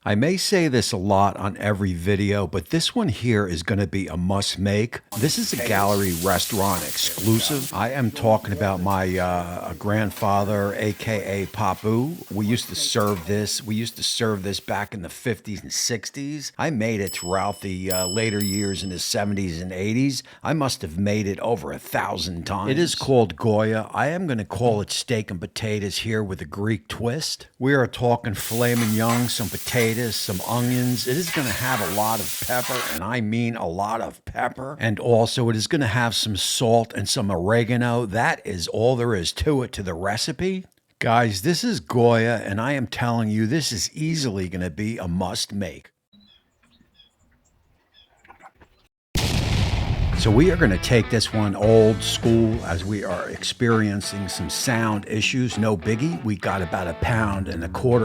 I may say this a lot on every video, but this one here is going to be a must make. This is a gallery restaurant exclusive. I am talking about my grandfather, aka Papu. We used to serve this. We used to serve this back in the 50s and 60s. I made it throughout the later years in the 70s and 80s. I must have made it over 1,000 times. It is called Goya. I am going to call it steak and potatoes here with a Greek twist. We are talking filet mignon, some potatoes, some onions. It is going to have a lot of pepper, and I mean a lot of pepper. And also it is going to have some salt and some oregano. That is all there is to it, to the recipe. Guys, this is Goya, and I am telling you, this is easily going to be a must make. So we are going to take this one old school as we are experiencing some sound issues. No biggie. We got about 1.25 pounds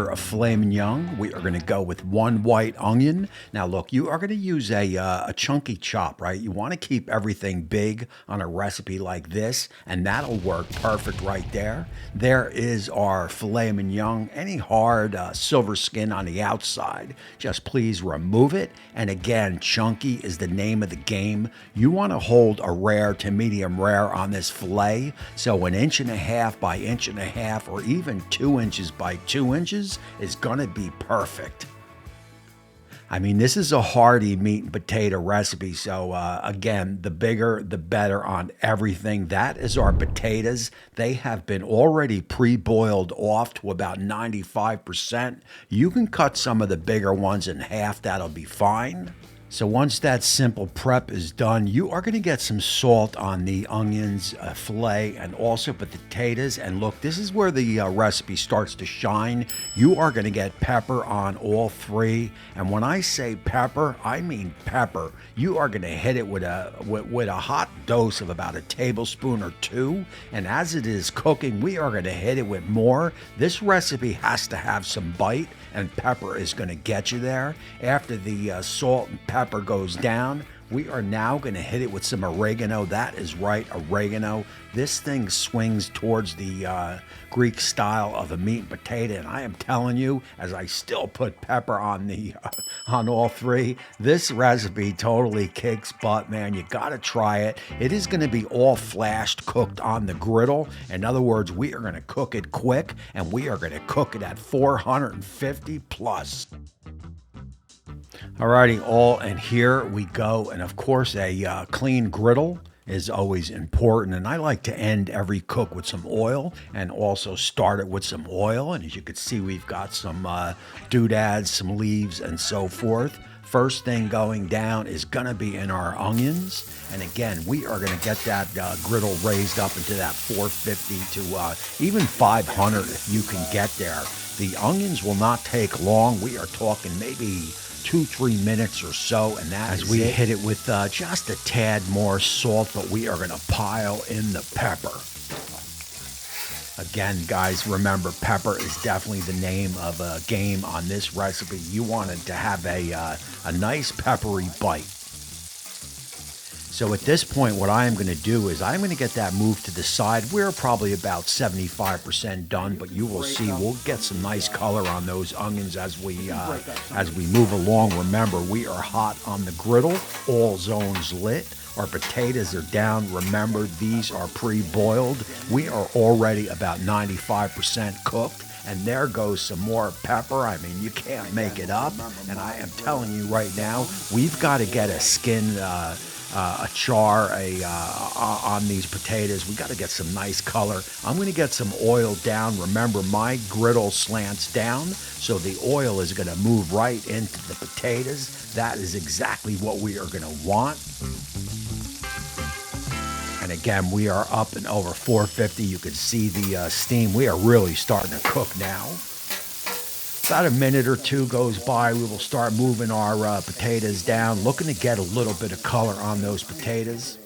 of filet mignon. We are going to go with 1 white onion. Now look, you are going to use a chunky chop, right? You want to keep everything big on a recipe like this, and that'll work perfect right there. There is our filet mignon. Any hard silver skin on the outside, just please remove it. And again, chunky is the name of the game. You want to hold a rare to medium rare on this filet, so 1.5 inches by 1.5 inches or even 2 inches by 2 inches is gonna be perfect. I mean, this is a hearty meat and potato recipe, so again, the bigger the better on everything. That is our potatoes. They have been already pre-boiled off to about 95%. You can cut some of the bigger ones in half, that'll be fine. So once that simple prep is done, you are going to get some salt on the onions, filet, and also potatoes. And look, this is where the recipe starts to shine. You are going to get pepper on all three. And when I say pepper, I mean pepper. You are going to hit it with a hot dose of about 1 tablespoon or 2. And as it is cooking, we are going to hit it with more. This recipe has to have some bite, and pepper is going to get you there. After the salt and pepper goes down, we are now going to hit it with some oregano. That is right, oregano. This thing swings towards the Greek style of a meat and potato, and I am telling you, as I still put pepper on the on all three, this recipe totally kicks butt, man. You got to try it. It is going to be all flashed, cooked on the griddle. In other words, we are going to cook it quick, and we are going to cook it at 450 plus. Alrighty, and here we go. And of course, a clean griddle is always important. And I like to end every cook with some oil and also start it with some oil. And as you can see, we've got some doodads, some leaves, and so forth. First thing going down is gonna be in our onions. And again, we are gonna get that griddle raised up into that 450 to even 500 if you can get there. The onions will not take long. We are talking maybe 2-3 minutes or so, and that as we hit it with just a tad more salt, but we are going to pile in the pepper. Again, guys, remember, pepper is definitely the name of a game on this recipe. You want it to have a nice peppery bite. So at this point, what I am going to do is I'm going to get that moved to the side. We're probably about 75% done, but you will see we'll get some nice color on those onions as we move along. Remember, we are hot on the griddle, all zones lit. Our potatoes are down. Remember, these are pre-boiled. We are already about 95% cooked. And there goes some more pepper. I mean, you can't make it up. And I am telling you right now, we've got to get a skin, a char on these potatoes. We got to get some nice color. I'm going to get some oil down. Remember, my griddle slants down, so the oil is going to move right into the potatoes. That is exactly what we are going to want. And again, we are up and over 450. You can see the steam. We are really starting to cook now. About a minute or two goes by, we will start moving our potatoes down, looking to get a little bit of color on those potatoes.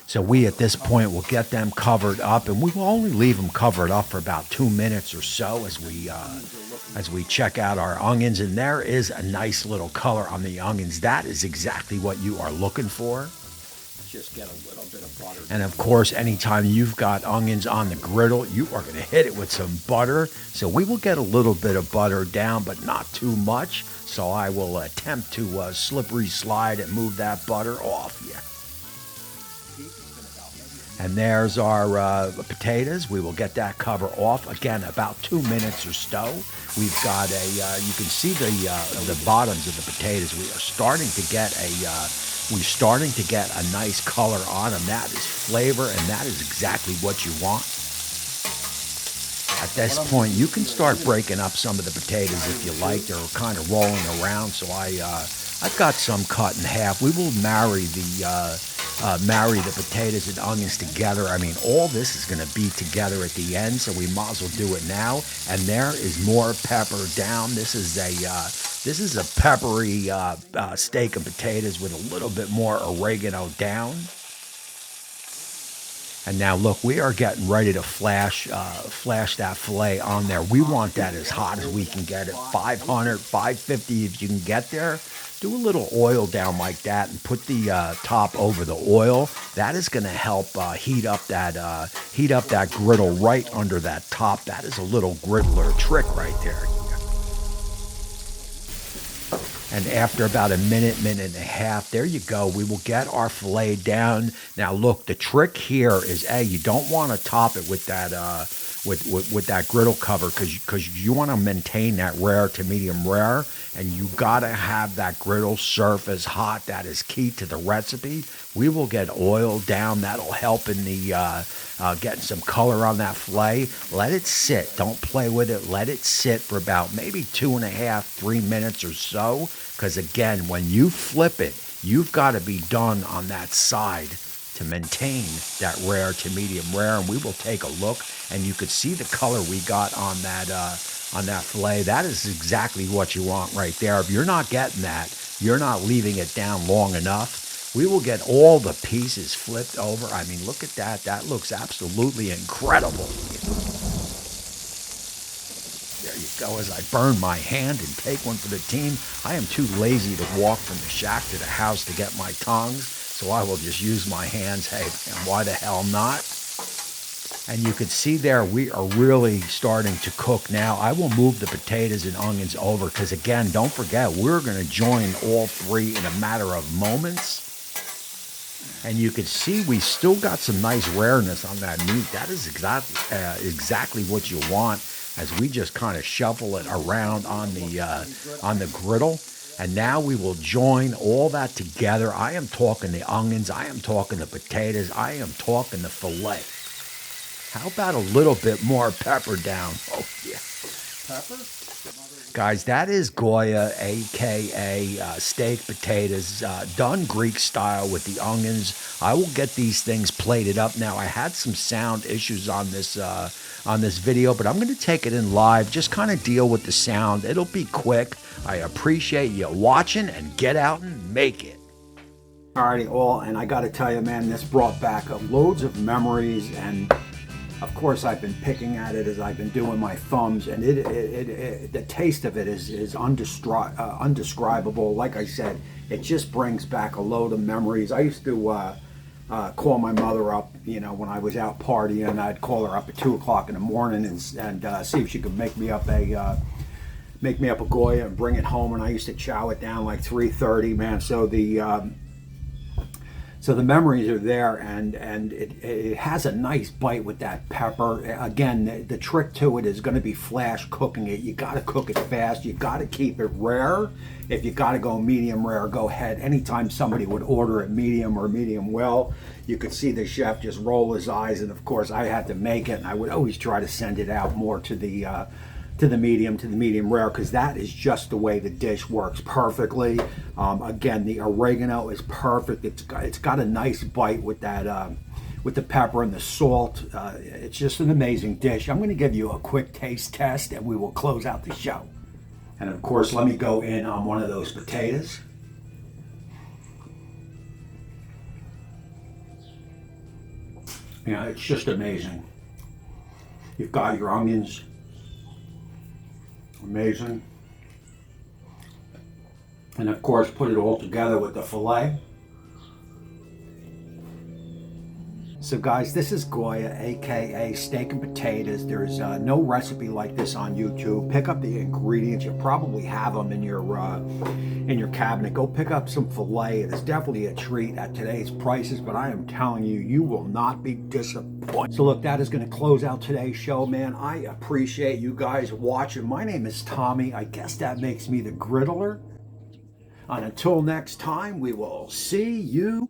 So we, at this point, will get them covered up, and we will only leave them covered up for about 2 minutes or so as we check out our onions. And there is a nice little color on the onions. That is exactly what you are looking for. just get a little bit of butter. And of course, anytime you've got onions on the griddle, you are going to hit it with some butter. So we will get a little bit of butter down, but not too much. So I will attempt to slippery slide and move that butter off. Yeah. And there's our potatoes. We will get that cover off. Again, about 2 minutes or so. We've got a, you can see the bottoms of the potatoes. We are starting to get a nice color on them. That is flavor, and that is exactly what you want. At this point, you can start breaking up some of the potatoes if you like. They're kind of rolling around, so I've got some cut in half. We will marry the potatoes and onions together. I mean, all this is going to be together at the end, so we might as well do it now. And there is more pepper down. This is a peppery steak and potatoes with a little bit more oregano down. And now look, we are getting ready to flash that filet on there. We want that as hot as we can get it. 500, 550 if you can get there. Do a little oil down like that and put the top over the oil. That is going to help heat up that griddle right under that top. That is a little griddler trick right there. And after about a minute and a half, there you go. We will get our filet down. Now, look, the trick here is, you don't want to top it with that with that griddle cover because you want to maintain that rare to medium rare, and you got to have that griddle surface hot. That is key to the recipe. We will get oil down. That'll help in the getting some color on that filet. Let it sit. Don't play with it. Let it sit for about maybe 2.5, 3 minutes or so. Because again, when you flip it, you've got to be done on that side to maintain that rare to medium rare. And we will take a look, and you could see the color we got on that filet. That is exactly what you want right there. If you're not getting that, you're not leaving it down long enough. We will get all the pieces flipped over. I mean, look at that. That looks absolutely incredible. There you go, as I burn my hand and take one for the team. I am too lazy to walk from the shack to the house to get my tongs, so I will just use my hands. Hey, and why the hell not? And you can see there, we are really starting to cook now. I will move the potatoes and onions over because, again, don't forget, we're going to join all three in a matter of moments. And you can see we still got some nice rareness on that meat. That is exactly what you want, as we just kind of shuffle it around on the griddle. And now we will join all that together. I am talking the onions. I am talking the potatoes. I am talking the filet. How about a little bit more pepper down? Oh, yeah. Pepper? Guys, that is Goya, a.k.a. steak potatoes, done Greek style with the onions. I will get these things plated up now. I had some sound issues on this video, but I'm going to take it in live, just kind of deal with the sound. It'll be quick. I appreciate you watching, and get out and make it. Alrighty, and I got to tell you, man, this brought back loads of memories, and of course, I've been picking at it as I've been doing my thumbs, and the taste of it is undescribable. Like I said, it just brings back a load of memories. I used to call my mother up, when I was out partying. I'd call her up at 2 o'clock in the morning and see if she could make me up a Goya and bring it home. And I used to chow it down like 3:30, man. So the memories are there, and it has a nice bite with that pepper. Again, the trick to it is going to be flash cooking it. You got to cook it fast. You got to keep it rare. If you got to go medium rare, go ahead. Anytime somebody would order it medium or medium well, you could see the chef just roll his eyes. And of course, I had to make it, and I would always try to send it out more to the medium rare, because that is just the way the dish works perfectly. Again, the oregano is perfect. It's got a nice bite with that with the pepper and the salt. It's just an amazing dish. I'm going to give you a quick taste test, and we will close out the show. And of course, let me go in on one of those potatoes. It's just amazing. You've got your onions. Amazing. And of course, put it all together with the filet. So guys, this is Goya, aka Steak and Potatoes. There's no recipe like this on YouTube. Pick up the ingredients. You probably have them in your cabinet. Go pick up some filet. It is definitely a treat at today's prices, but I am telling you, you will not be disappointed. So look, that is going to close out today's show, man. I appreciate you guys watching. My name is Tommy. I guess that makes me the Griddler. And until next time, we will see you.